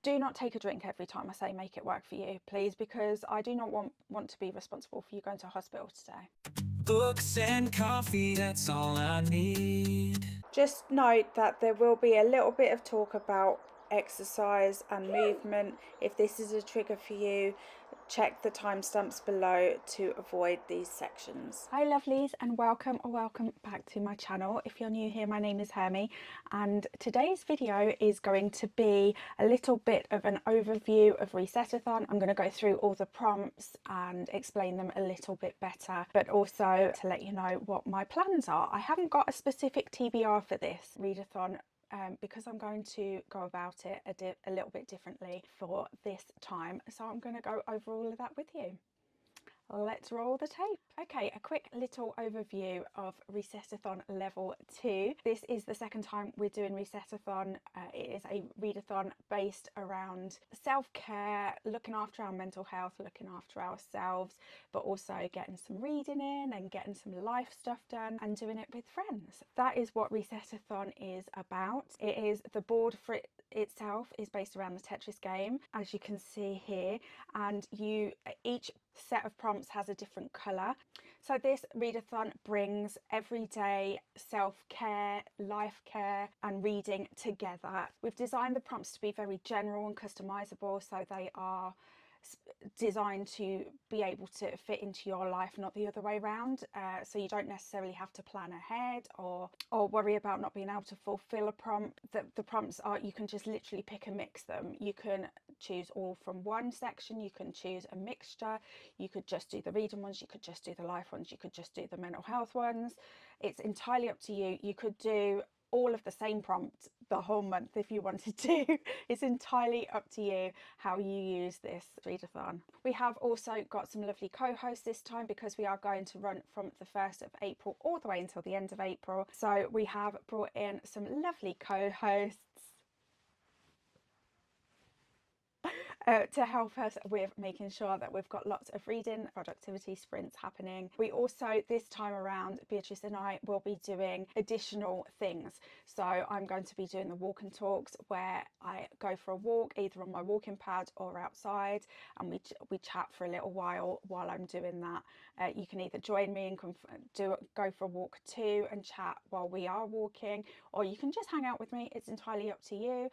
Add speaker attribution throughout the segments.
Speaker 1: Do not take a drink every time I say make it work for you, please, because I do not want to be responsible for you going to hospital today.
Speaker 2: Books and coffee, that's all I need.
Speaker 1: Just note that there will be a little bit of talk about exercise and movement. If this is a trigger for you, check the timestamps below to avoid these sections. Hi lovelies, and welcome back to my channel. If you're new here, my name is Hermie, and today's video is going to be a little bit of an overview of Reset-athon. I'm going to go through all the prompts and explain them a little bit better, but also to let you know what my plans are. I haven't got a specific TBR for this Readathon, because I'm going to go about it a little bit differently for this time. So I'm going to go over all of that with you. Let's roll the tape. Okay, a quick little overview of Reset-athon Level 2. This is the second time we're doing Reset-athon. It is a readathon based around self-care, looking after our mental health, looking after ourselves, but also getting some reading in and getting some life stuff done and doing it with friends. That is what Reset-athon is about. It is the board for it itself is based around the Tetris game, as you can see here, and each set of prompts has a different colour. So this readathon brings everyday self-care, life care and reading together. We've designed the prompts to be very general and customizable, so they are designed to be able to fit into your life, not the other way around. So you don't necessarily have to plan ahead or worry about not being able to fulfill a prompt. The prompts are, you can just literally pick and mix them. You can choose all from one section, you can choose a mixture, you could just do the reading ones, you could just do the life ones, you could just do the mental health ones. It's entirely up to you. You could do all of the same prompt the whole month if you wanted to. It's entirely up to you how you use this readathon. We have also got some lovely co-hosts this time, because we are going to run from the 1st of April all the way until the end of April. So we have brought in some lovely co-hosts to help us with making sure that we've got lots of reading productivity sprints happening. We also, this time around, Beatriz and I will be doing additional things. So I'm going to be doing the walk and talks, where I go for a walk either on my walking pad or outside, and we chat for a little while I'm doing that. You can either join me and go for a walk too and chat while we are walking, or you can just hang out with me. It's entirely up to you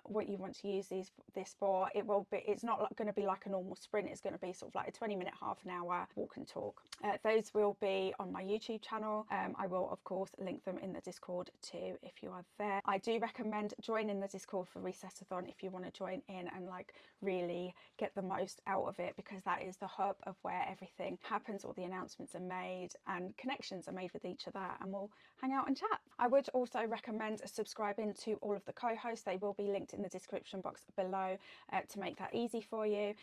Speaker 1: what you want to use this for. It's not going to be like a normal sprint. It's going to be sort of like a 20-minute, half an hour walk and talk. Those will be on my YouTube channel. I will of course link them in the Discord too if you are there. I do recommend joining the Discord for Reset-athon if you want to join in and like really get the most out of it, because that is the hub of where everything happens. All the announcements are made and connections are made with each other, and we'll hang out and chat. I would also recommend subscribing to all of the co-hosts. They will be linked in the description box below to make that easy for you,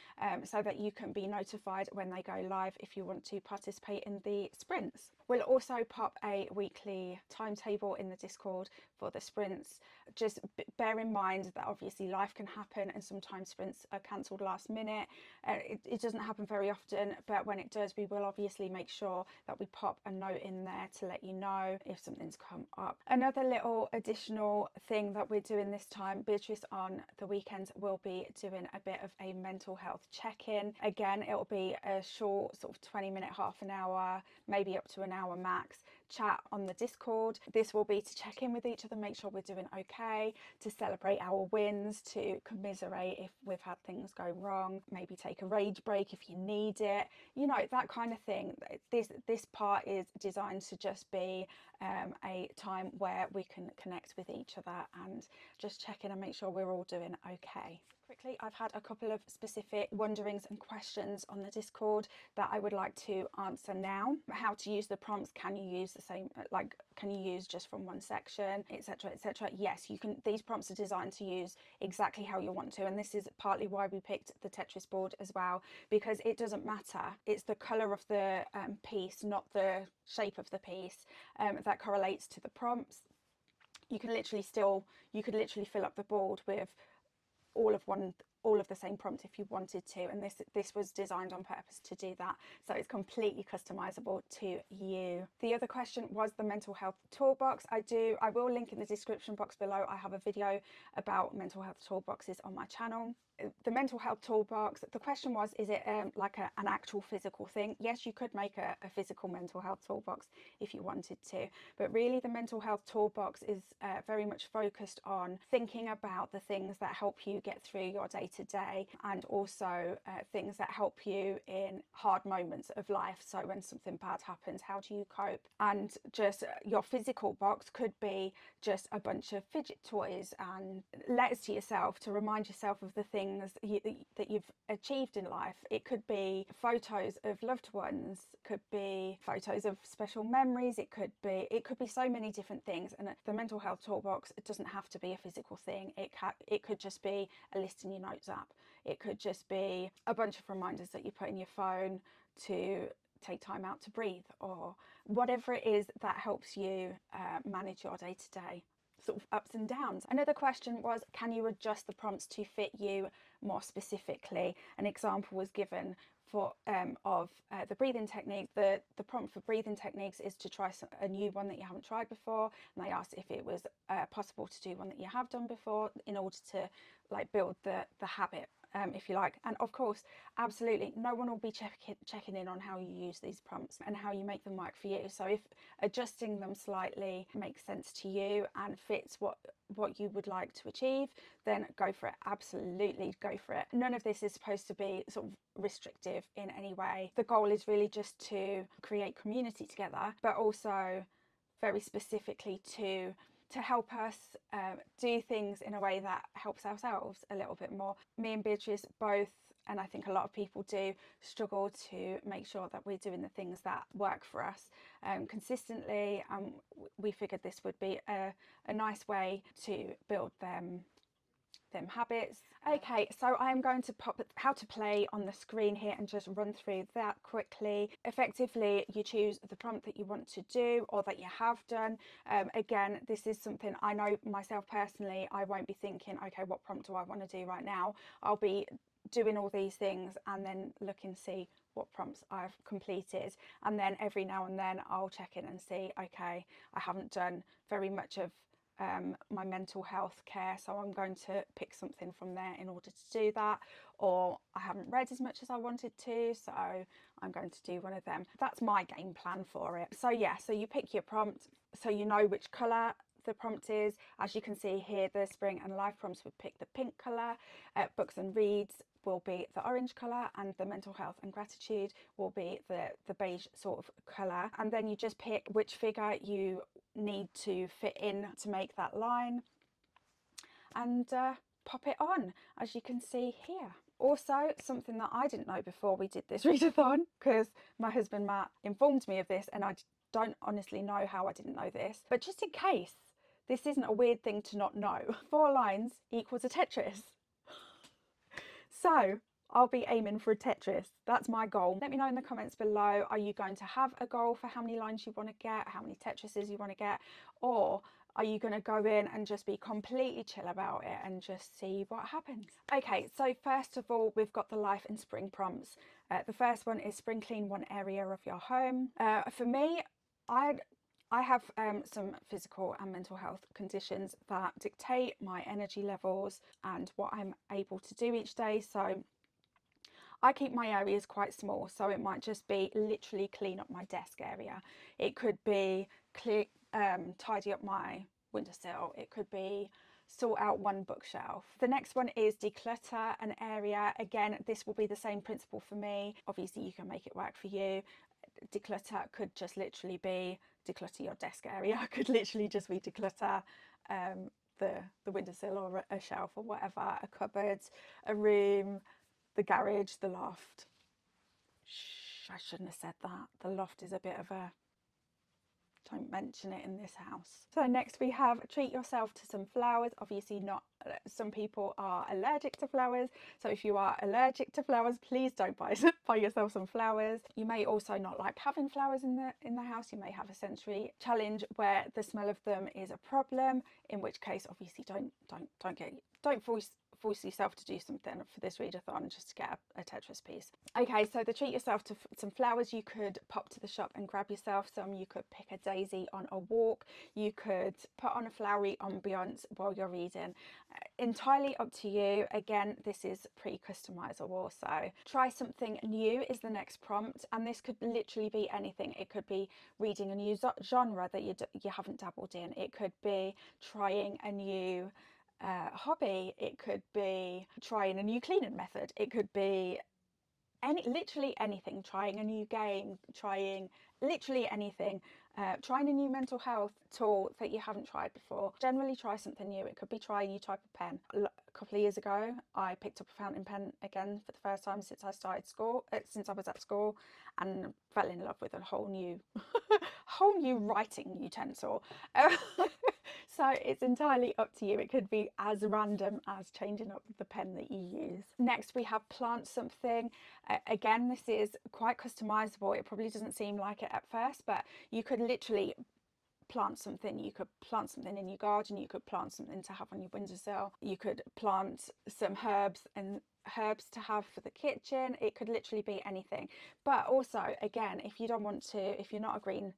Speaker 1: so that you can be notified when they go live if you want to participate in the sprints. We'll also pop a weekly timetable in the Discord for the sprints. Just bear in mind that obviously life can happen and sometimes sprints are cancelled last minute. It doesn't happen very often, but when it does, we will obviously make sure that we pop a note in there to let you know if something's come up. Another little additional thing that we're doing this time, Beatriz on the weekends will be doing a bit of a mental health check-in. Again, it'll be a short sort of 20-minute, half an hour, maybe up to an hour max chat on the Discord. This will be to check in with each other, make sure we're doing okay, to celebrate our wins, to commiserate if we've had things go wrong, maybe take a rage break if you need it, you know, that kind of thing. This part is designed to just be a time where we can connect with each other and just check in and make sure we're all doing okay. Quickly, I've had a couple of specific wonderings and questions on the Discord that I would like to answer now. How to use the prompts? Can you use the same, like, can you use just from one section, etc, etc? Yes, you can. These prompts are designed to use exactly how you want to, and this is partly why we picked the Tetris board as well, because it doesn't matter. It's the colour of the piece, not the shape of the piece, that correlates to the prompts. You could literally fill up the board with all of one all of the same prompts if you wanted to, and this was designed on purpose to do that, so it's completely customizable to you. The other question was the mental health toolbox. I will link in the description box below. I have a video about mental health toolboxes on my channel. The mental health toolbox, the question was, is it like an actual physical thing? Yes, you could make a physical mental health toolbox if you wanted to, but really the mental health toolbox is very much focused on thinking about the things that help you get through your day-to-day, and also things that help you in hard moments of life. So when something bad happens, how do you cope? And just your physical box could be just a bunch of fidget toys and letters to yourself to remind yourself of the things that you've achieved in life. It could be photos of loved ones, could be photos of special memories, it could be so many different things. And the mental health toolbox, it doesn't have to be a physical thing. It could just be a list in your notes app. It could just be a bunch of reminders that you put in your phone to take time out to breathe, or whatever it is that helps you manage your day-to-day sort of ups and downs. Another question was, can you adjust the prompts to fit you more specifically? An example was given for the breathing technique. The prompt for breathing techniques is to try a new one that you haven't tried before, and they asked if it was possible to do one that you have done before in order to like build the habit, if you like. And of course, absolutely, no one will be checking in on how you use these prompts and how you make them work for you. So if adjusting them slightly makes sense to you and fits what you would like to achieve, then go for it. Absolutely go for it. None of this is supposed to be sort of restrictive in any way. The goal is really just to create community together, but also very specifically to help us do things in a way that helps ourselves a little bit more. Me and Beatriz both, and I think a lot of people do, struggle to make sure that we're doing the things that work for us consistently, and we figured this would be a nice way to build them habits. Okay, so I'm going to pop how to play on the screen here and just run through that quickly. Effectively, you choose the prompt that you want to do or that you have done. Again, this is something I know myself personally, I won't be thinking, okay, what prompt do I want to do right now? I'll be doing all these things and then look and see what prompts I've completed, and then every now and then I'll check in and see, okay, I haven't done very much of my mental health care, so I'm going to pick something from there in order to do that, or I haven't read as much as I wanted to, so I'm going to do one of them. That's my game plan for it. So yeah, so you pick your prompt, so you know which colour the prompt is. As you can see here, the spring and life prompts would pick the pink colour, books and reads will be the orange colour, and the mental health and gratitude will be the beige sort of colour. And then you just pick which figure you need to fit in to make that line, and pop it on, as you can see here. Also, something that I didn't know before we did this readathon, because my husband Matt informed me of this and I don't honestly know how I didn't know this, but just in case this isn't a weird thing to not know, 4 lines equals a Tetris. So I'll be aiming for a Tetris. That's my goal. Let me know in the comments below, are you going to have a goal for how many lines you want to get, how many Tetrises you want to get, or are you going to go in and just be completely chill about it and just see what happens? Okay, so first of all, we've got the life and spring prompts. The first one is spring clean one area of your home. For me, I have some physical and mental health conditions that dictate my energy levels and what I'm able to do each day. So I keep my areas quite small, so it might just be literally clean up my desk area. It could be tidy up my windowsill. It could be sort out one bookshelf. The next one is declutter an area. Again, this will be the same principle for me. Obviously, you can make it work for you. Declutter could just literally be declutter your desk area. Could literally just be declutter the windowsill or a shelf or whatever, a cupboard, a room, the garage, the loft. Shh, I shouldn't have said that. The loft is a bit of a, don't mention it in this house. So next we have treat yourself to some flowers. Obviously not, some people are allergic to flowers. So if you are allergic to flowers, please don't buy yourself some flowers. You may also not like having flowers in the house. You may have a sensory challenge where the smell of them is a problem, in which case obviously don't force yourself to do something for this readathon just to get a Tetris piece. Okay, so the treat yourself to some flowers. You could pop to the shop and grab yourself some. You could pick a daisy on a walk. You could put on a flowery ambiance while you're reading. Entirely up to you. Again, this is pretty customizable, so try something new is the next prompt, and this could literally be anything. It could be reading a new genre that you haven't dabbled in. It could be trying a new hobby. It could be trying a new cleaning method. It could be literally anything. Trying a new game, trying literally anything. Trying a new mental health tool that you haven't tried before. Generally try something new. It could be try a new type of pen. A couple of years ago I picked up a fountain pen again for the first time since I started school, since I was at school, and fell in love with a whole new writing utensil. So it's entirely up to you. It could be as random as changing up the pen that you use. Next we have plant something. Again, this is quite customizable. It probably doesn't seem like it at first, but you could literally plant something. You could plant something in your garden. You could plant something to have on your windowsill. You could plant some herbs to have for the kitchen. It could literally be anything. But also, again, if you don't want to, if you're not a green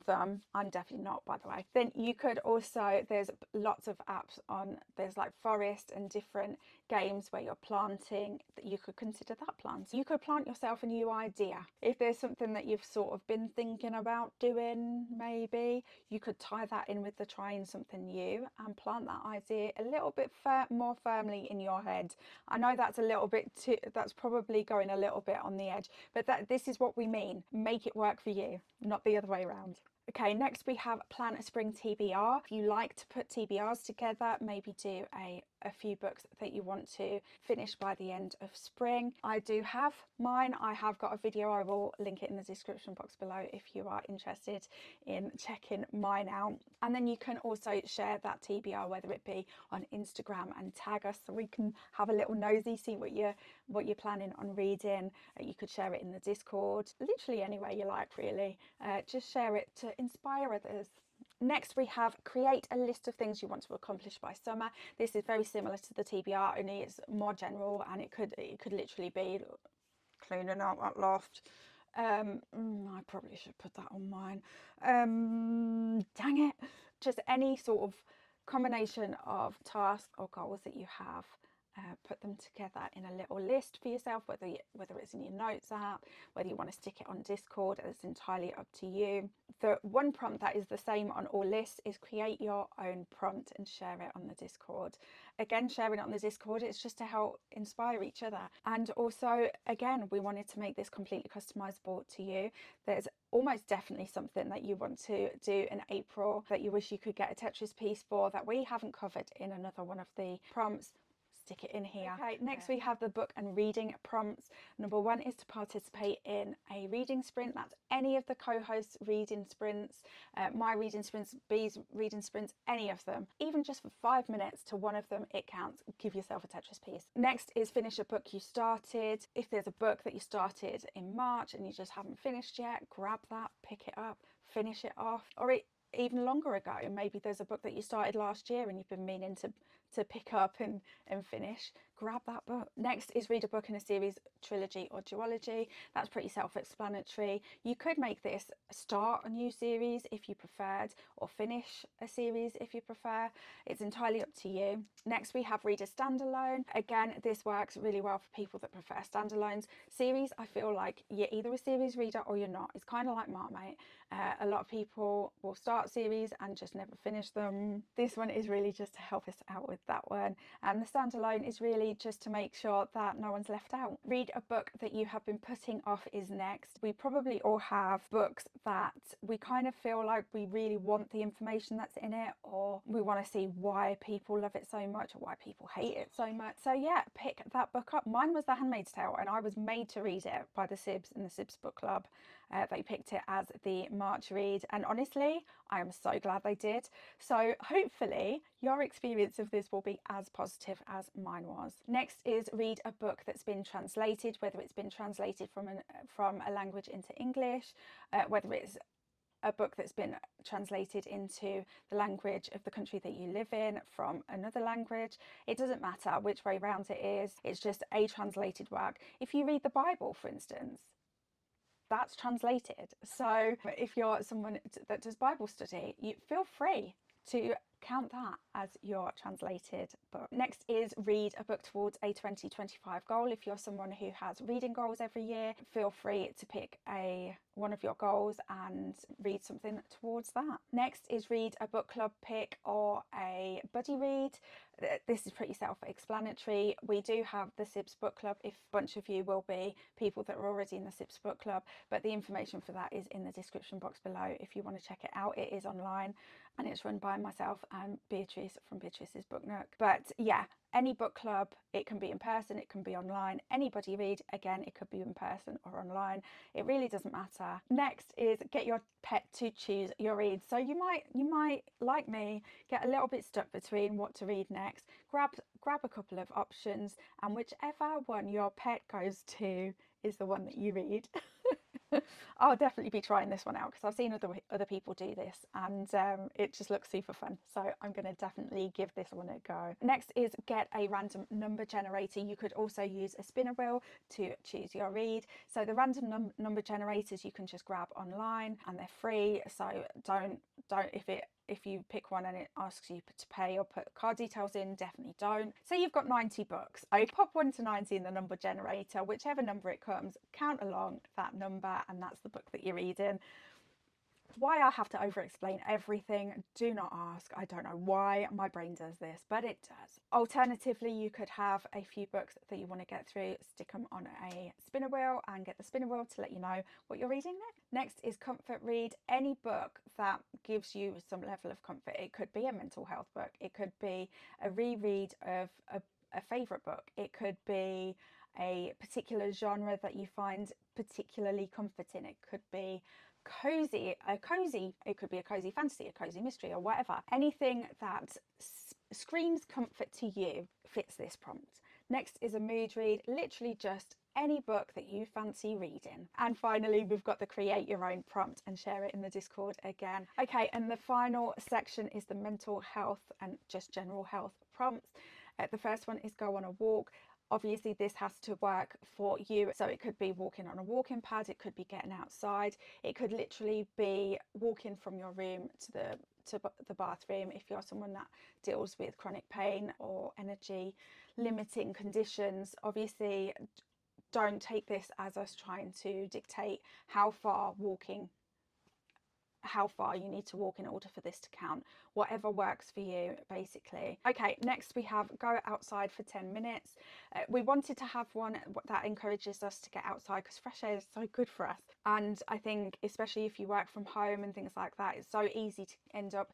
Speaker 1: thumb, I'm definitely not, by the way, then you could also, there's lots of apps on, there's like forest and different games where you're planting, that you could consider that planting. You could plant yourself a new idea. If there's something that you've sort of been thinking about doing, maybe you could tie that in with the trying something new and plant that idea a little bit more firmly in your head. I know that's a little bit too, that's probably going a little bit on the edge, but this is what we mean. Make it work for you, not the other way around. Okay, next we have plan a spring TBR. If you like to put TBRs together, maybe do a few books that you want to finish by the end of spring. I do have mine. I have got a video. I will link it in the description box below if you are interested in checking mine out. And then you can also share that TBR, whether it be on Instagram, and tag us so we can have a little nosy, see what you're planning on reading. You could share it in the Discord, literally anywhere you like, really. Just share it to inspire others. Next we have create a list of things you want to accomplish by summer. This is very similar to the TBR, only it's more general, and it could literally be cleaning out that loft. I probably should put that on mine. Dang it. Just any sort of combination of tasks or goals that you have. Put them together in a little list for yourself, whether it's in your notes app, whether you want to stick it on Discord. It's entirely up to you. The one prompt that is the same on all lists is create your own prompt and share it on the Discord. Again, sharing it on the Discord, it's just to help inspire each other. And also, again, we wanted to make this completely customizable to you. There's almost definitely something that you want to do in April that you wish you could get a Tetris piece for that we haven't covered in another one of the prompts. Stick it in here. Okay, next we have the book and reading prompts. Number one is to participate in a reading sprint. That's any of the co-hosts' reading sprints, my reading sprints, B's reading sprints, any of them. Even just for 5 minutes to one of them, it counts. Give yourself a Tetris piece. Next is finish a book you started. If there's a book that you started in March and you just haven't finished yet, grab that, pick it up, finish it off. Or even longer ago, maybe there's a book that you started last year and you've been meaning to pick up and finish. Grab that book. Next is read a book in a series, trilogy or duology. That's pretty self-explanatory. You could make this start a new series if you preferred, or finish a series if you prefer. It's entirely up to you. Next we have read a standalone. Again, this works really well for people that prefer standalones. Series, I feel like you're either a series reader or you're not. It's kind of like Marmite. A lot of people will start series and just never finish them. This one is really just to help us out with that one, and the standalone is really just to make sure that no one's left out. Read a book that you have been putting off is next. We probably all have books that we kind of feel like we really want the information that's in it, or we want to see why people love it so much or why people hate it so much. So yeah, pick that book up. Mine was The Handmaid's Tale, and I was made to read it by the Sibs in the Sibs book club. They picked it as the March read, and honestly I am so glad they did. So hopefully your experience of this will be as positive as mine was. Next is read a book that's been translated, whether it's been translated from a language into English, whether it's a book that's been translated into the language of the country that you live in from another language. It doesn't matter which way round it is, it's just a translated work. If you read the Bible, for instance, that's translated. So if you're someone that does Bible study, you feel free to count that as your translated book. Next is read a book towards a 2025 goal. If you're someone who has reading goals every year, feel free to pick one of your goals and read something towards that. Next is read a book club pick or a buddy read. This is pretty self-explanatory. We do have the SIBS book club. If a bunch of you will be people that are already in the SIBS book club, but the information for that is in the description box below if you want to check it out. It is online and it's run by myself and Beatriz from Beatriz's Book Nook. But yeah, any book club, it can be in person, it can be online. Anybody read, again, it could be in person or online. It really doesn't matter. Next is get your pet to choose your read. So you might, like me, get a little bit stuck between what to read next. Grab a couple of options, and whichever one your pet goes to is the one that you read. I'll definitely be trying this one out because I've seen other people do this, and it just looks super fun. So I'm going to definitely give this one a go. Next is get a random number generator. You could also use a spinner wheel to choose your read. So the random number generators you can just grab online and they're free. So don't if you pick one and it asks you to pay or put card details in, definitely don't. Say you've got 90 books. I pop 1 to 90 in the number generator, whichever number it comes, count along that number and that's the book that you're reading. Why I have to over explain everything, do not ask. I don't know why my brain does this, but it does. Alternatively, you could have a few books that you want to get through, stick them on a spinner wheel and get the spinner wheel to let you know what you're reading next. Next is comfort read. Any book that gives you some level of comfort. It could be a mental health book, it could be a reread of a favourite book, it could be a particular genre that you find particularly comforting, it could be it could be a cozy fantasy, a cozy mystery, or whatever. Anything that screams comfort to you fits this prompt. Next is a mood read, literally just any book that you fancy reading. And finally, we've got the create your own prompt and share it in the Discord again. Okay, and the final section is the mental health and just general health prompts. The first one is go on a walk. Obviously this has to work for you, so it could be walking on a walking pad, it could be getting outside, it could literally be walking from your room to the bathroom if you're someone that deals with chronic pain or energy limiting conditions. Obviously don't take this as us trying to dictate how far you need to walk in order for this to count. Whatever works for you, basically. Okay, next we have go outside for 10 minutes. We wanted to have one that encourages us to get outside because fresh air is so good for us, and I think especially if you work from home and things like that, it's so easy to end up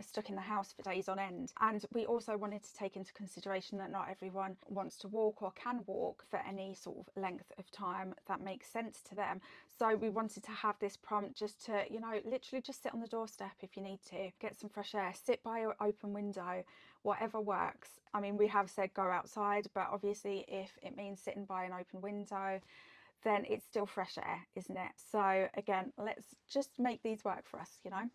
Speaker 1: stuck in the house for days on end. And we also wanted to take into consideration that not everyone wants to walk or can walk for any sort of length of time that makes sense to them. So we wanted to have this prompt just to, you know, literally just sit on the doorstep if you need to, get some fresh air, sit by an open window, whatever works. I mean, we have said go outside, but obviously if it means sitting by an open window, then it's still fresh air, isn't it? So again, let's just make these work for us, you know.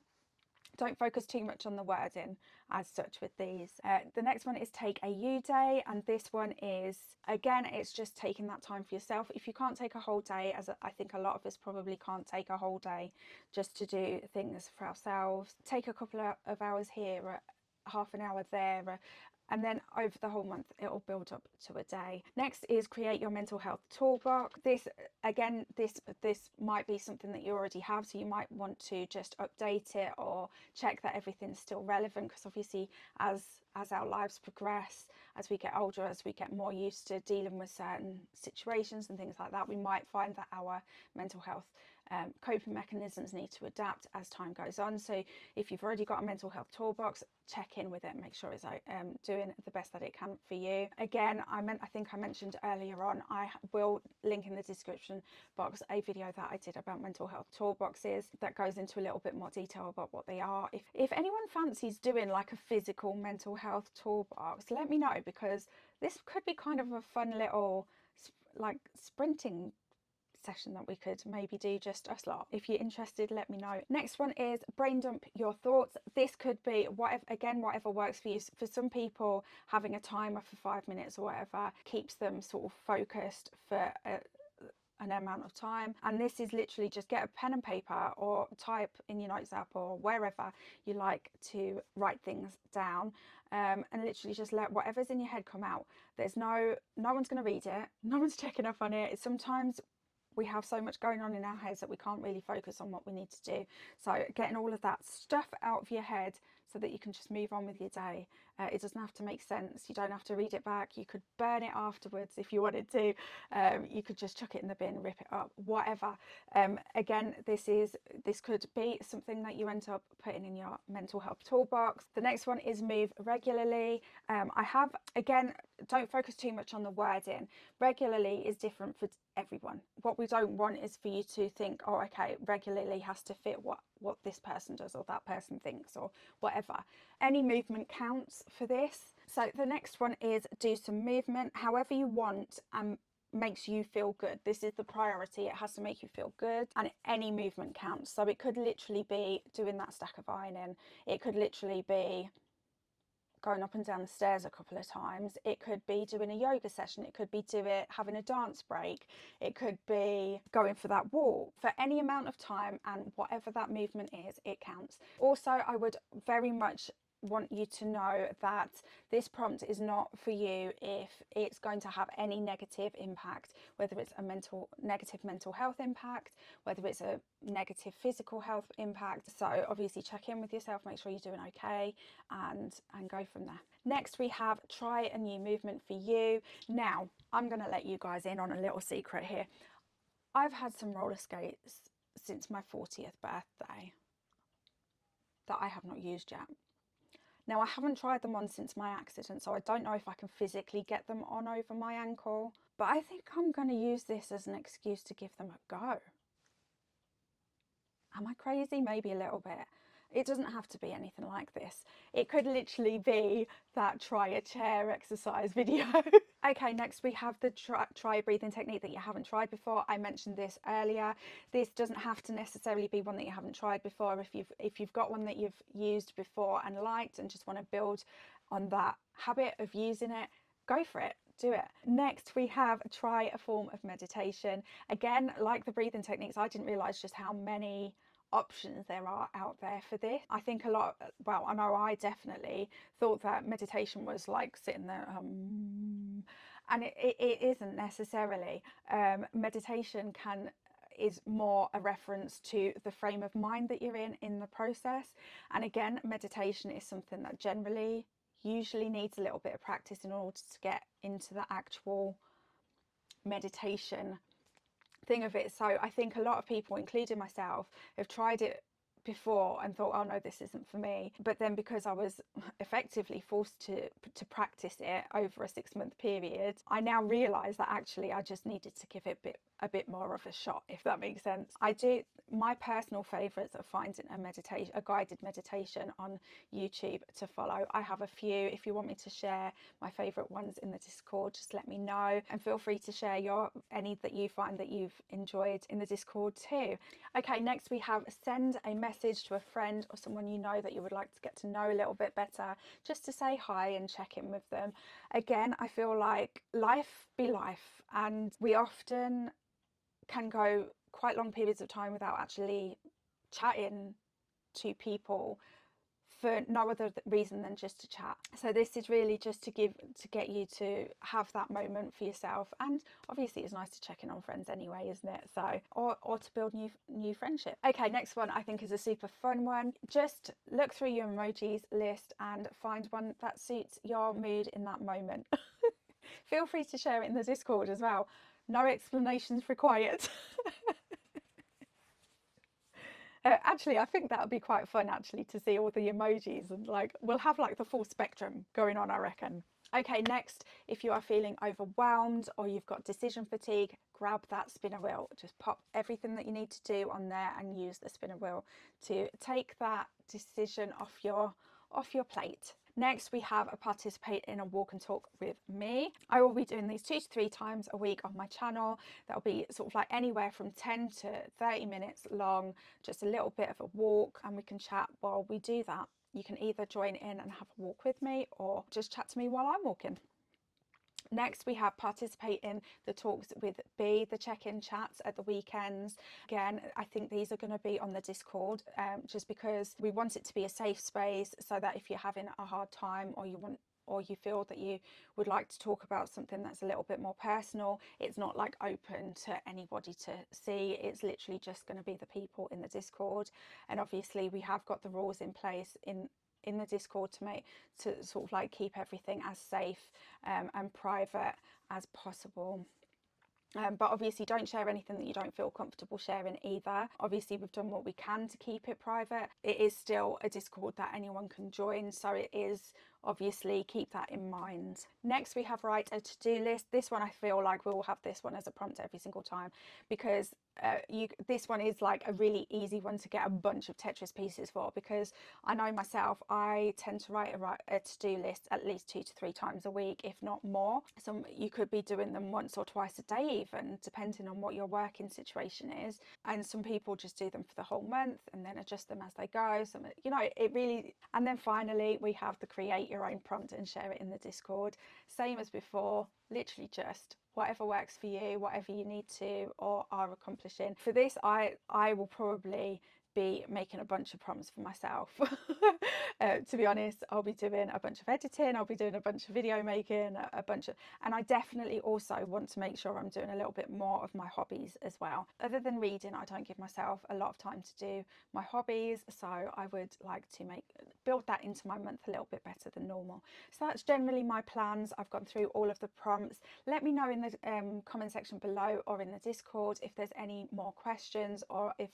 Speaker 1: Don't focus too much on the wording as such with these. The next one is take a you day, and this one is, again, it's just taking that time for yourself. If you can't take a whole day, as I think a lot of us probably can't take a whole day just to do things for ourselves, take a couple of hours here, half an hour there, and then over the whole month it will build up to a day. Next is create your mental health toolbox. This again, this might be something that you already have, so you might want to just update it or check that everything's still relevant, because obviously as our lives progress, as we get older, as we get more used to dealing with certain situations and things like that, we might find that our mental health coping mechanisms need to adapt as time goes on. So if you've already got a mental health toolbox, check in with it, make sure it's doing the best that it can for you. Again, I think I mentioned earlier on, I will link in the description box a video that I did about mental health toolboxes that goes into a little bit more detail about what they are. If anyone fancies doing like a physical mental health toolbox, let me know, because this could be kind of a fun little like sprinting session that we could maybe do just us lot. If you're interested, let me know. Next one is brain dump your thoughts. This could be whatever works for you. For some people, having a timer for 5 minutes or whatever keeps them sort of focused for an amount of time, and this is literally just get a pen and paper or type in your notes app or wherever you like to write things down, and literally just let whatever's in your head come out. There's no one's going to read it, no one's checking up on it. Sometimes we have so much going on in our heads that we can't really focus on what we need to do. So getting all of that stuff out of your head so that you can just move on with your day. It doesn't have to make sense. You don't have to read it back. You could burn it afterwards if you wanted to. You could just chuck it in the bin, rip it up, whatever. Again, this could be something that you end up putting in your mental health toolbox. The next one is move regularly. Again, don't focus too much on the wording. Regularly is different for everyone. What we don't want is for you to think, oh, okay, regularly has to fit what this person does or that person thinks or whatever. Any movement counts for this. So the next one is do some movement however you want and makes you feel good. This is the priority. It has to make you feel good, and any movement counts. So it could literally be doing that stack of ironing. It could literally be going up and down the stairs a couple of times. It could be doing a yoga session. It could be having a dance break. It could be going for that walk. For any amount of time, and whatever that movement is, it counts. Also, I would very much want you to know that this prompt is not for you if it's going to have any negative impact, whether it's a negative mental health impact, whether it's a negative physical health impact. So obviously check in with yourself, make sure you're doing okay, and go from there. Next, we have try a new movement for you. Now, I'm going to let you guys in on a little secret here. I've had some roller skates since my 40th birthday that I have not used yet. Now, I haven't tried them on since my accident, so I don't know if I can physically get them on over my ankle, but I think I'm going to use this as an excuse to give them a go. Am I crazy? Maybe a little bit. It doesn't have to be anything like this. It could literally be that try a chair exercise video. Okay, next we have the try a breathing technique that you haven't tried before. I mentioned this earlier. This doesn't have to necessarily be one that you haven't tried before. If you've got one that you've used before and liked and just want to build on that habit of using it, go for it. Do it. Next, we have try a form of meditation. Again, like the breathing techniques, I didn't realize just how many options there are out there for this. I think a lot, well, I know I definitely thought that meditation was like sitting there and it isn't necessarily. Meditation is more a reference to the frame of mind that you're in the process. And again, meditation is something that usually needs a little bit of practice in order to get into the actual meditation thing of it. So I think a lot of people, including myself, have tried it before and thought, oh no, this isn't for me. But then because I was effectively forced to practice it over a 6-month period, I now realise that actually I just needed to give it a bit more of a shot, if that makes sense. My personal favourites are finding a guided meditation on YouTube to follow. I have a few. If you want me to share my favourite ones in the Discord, just let me know, and feel free to share any that you find that you've enjoyed in the Discord too. Okay, next we have send a message to a friend or someone you know that you would like to get to know a little bit better, just to say hi and check in with them. Again, I feel like life be life, and we often can go quite long periods of time without actually chatting to people for no other reason than just to chat. So this is really just to get you to have that moment for yourself, and obviously it's nice to check in on friends anyway, isn't it? So or to build new friendship. Okay, next one I think is a super fun one. Just look through your emojis list and find one that suits your mood in that moment. Feel free to share it in the Discord as well. No explanations required. Actually, I think that would be quite fun actually to see all the emojis, and like we'll have like the full spectrum going on, I reckon. Okay, next, if you are feeling overwhelmed or you've got decision fatigue, grab that spinner wheel. Just pop everything that you need to do on there and use the spinner wheel to take that decision off your plate. Next, we have a participate in a walk and talk with me. I will be doing these 2 to 3 times a week on my channel. That'll be sort of like anywhere from 10 to 30 minutes long, just a little bit of a walk, and we can chat while we do that. You can either join in and have a walk with me or just chat to me while I'm walking. Next, we have participate in the talks with B, the check-in chats at the weekends. Again, I think these are going to be on the Discord, just because we want it to be a safe space, so that if you're having a hard time or you feel that you would like to talk about something that's a little bit more personal, it's not like open to anybody to see. It's literally just going to be the people in the Discord. And obviously we have got the rules in place in the Discord to sort of like keep everything as safe and private as possible. But obviously don't share anything that you don't feel comfortable sharing either. Obviously we've done what we can to keep it private. It is still a Discord that anyone can join, so it is, obviously keep that in mind. Next, we have write a to-do list. This one, I feel like we'll have this one as a prompt every single time, because this one is like a really easy one to get a bunch of Tetris pieces for, because I know myself, I tend to write a to-do list at least 2 to 3 times a week, if not more. So you could be doing them once or twice a day even, depending on what your working situation is. And some people just do them for the whole month and then adjust them as they go. So, you know, it really. And then finally we have the create your own prompt and share it in the Discord. Same as before, literally just whatever works for you, whatever you need to or are accomplishing. For this, I will probably be making a bunch of prompts for myself. To be honest, I'll be doing a bunch of editing, I'll be doing a bunch of video making, and I definitely also want to make sure I'm doing a little bit more of my hobbies as well. Other than reading, I don't give myself a lot of time to do my hobbies, so I would like to build that into my month a little bit better than normal. So that's generally my plans. I've gone through all of the prompts. Let me know in the comment section below or in the Discord if there's any more questions, or if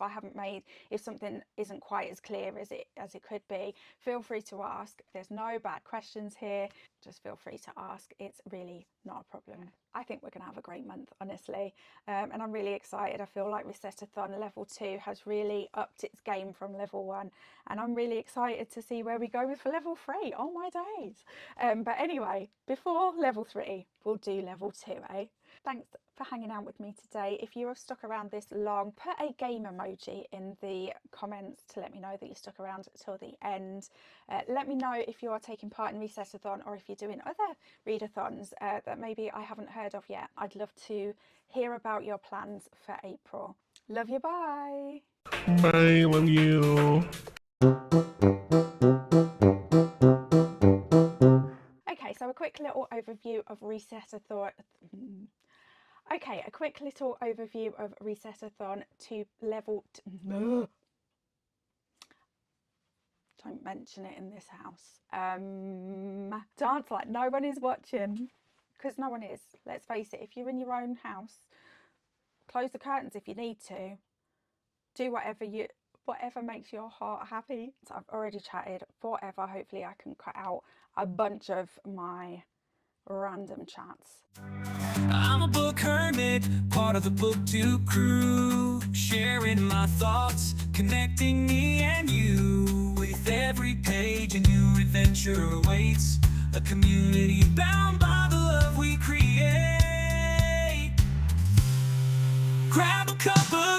Speaker 1: something isn't quite as clear as it could be. Feel free to ask. There's no bad questions here, just feel free to ask. It's really not a problem. I think we're gonna have a great month, honestly, and I'm really excited. I feel like Reset-athon level 2 has really upped its game from level 1, and I'm really excited to see where we go with for level 3. Oh my days. But anyway, before level 3 we'll do level 2, eh? Thanks for hanging out with me today. If you have stuck around this long, put a game emoji in the comments to let me know that you stuck around till the end. Let me know if you are taking part in Reset-athon or if you're doing other readathons that maybe I haven't heard of yet. I'd love to hear about your plans for April. Love you, bye.
Speaker 3: Bye, love you.
Speaker 1: Okay, so a quick little overview of Reset-athon. Okay, a quick little overview of Reset-athon to level. Don't mention it in this house. Dance like no one is watching, because no one is. Let's face it. If you're in your own house, close the curtains if you need to. Do whatever makes your heart happy. So I've already chatted forever. Hopefully I can cut out a bunch of my random chats.
Speaker 2: I'm a book hermit, part of the booktube crew, sharing my thoughts, connecting me and you. With every page a new adventure awaits, a community bound by the love we create. Grab a cup of